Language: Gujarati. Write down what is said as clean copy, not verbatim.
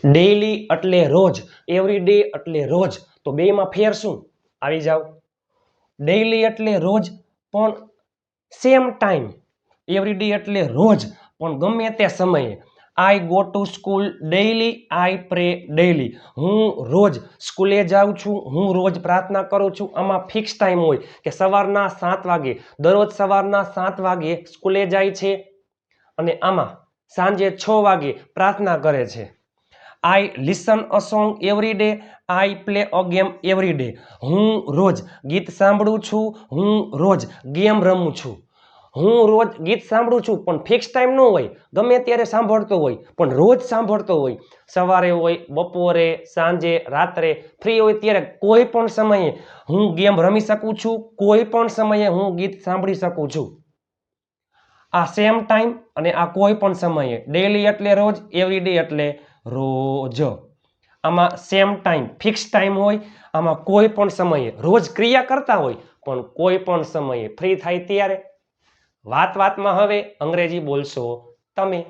ડેઈલી એટલે રોજ, એવરી ડે એટલે રોજ, તો બેમાં ફેર શું? આવી જાવ. ડેઈલી એટલે રોજ પણ સેમ ટાઈમ, એવરી ડે એટલે રોજ પણ ગમે તે સમયે. I go to school daily, I pre daily. હું રોજ સ્કૂલે જાઉં છું, હું રોજ પ્રાર્થના કરું છું. આમાં ફિક્સ ટાઈમ હોય કે સવારના 7 વાગે, દરરોજ સવારના 7 વાગે સ્કૂલે જાય છે અને આમાં સાંજે 6 વાગે પ્રાર્થના કરે છે. I listen a song every day, I play a game every day. હું રોજ ગીત સાંભળું છું, હું રોજ ગેમ રમું છું. હું રોજ ગીત સાંભળું છું પણ ફિક્સ ટાઈમ ન હોય, ગમે ત્યારે સાંભળતો હોય પણ રોજ સાંભળતો હોય. સવારે હોય, બપોરે, સાંજે, રાત્રે, ફ્રી હોય ત્યારે કોઈ પણ સમયે હું ગેમ રમી શકું છું, કોઈ પણ સમયે હું ગીત સાંભળી શકું છું. આ સેમ ટાઈમ અને આ કોઈ પણ સમયે. ડેઈલી એટલે રોજ, એવરી ડે એટલે રોજ. આમાં સેમ ટાઈમ ફિક્સ ટાઈમ હોય, આમાં કોઈ પણ સમયે રોજ ક્રિયા કરતા હોય પણ કોઈ પણ સમયે ફ્રી થાય ત્યારે. વાતમાં હવે અંગ્રેજી બોલશો તમે.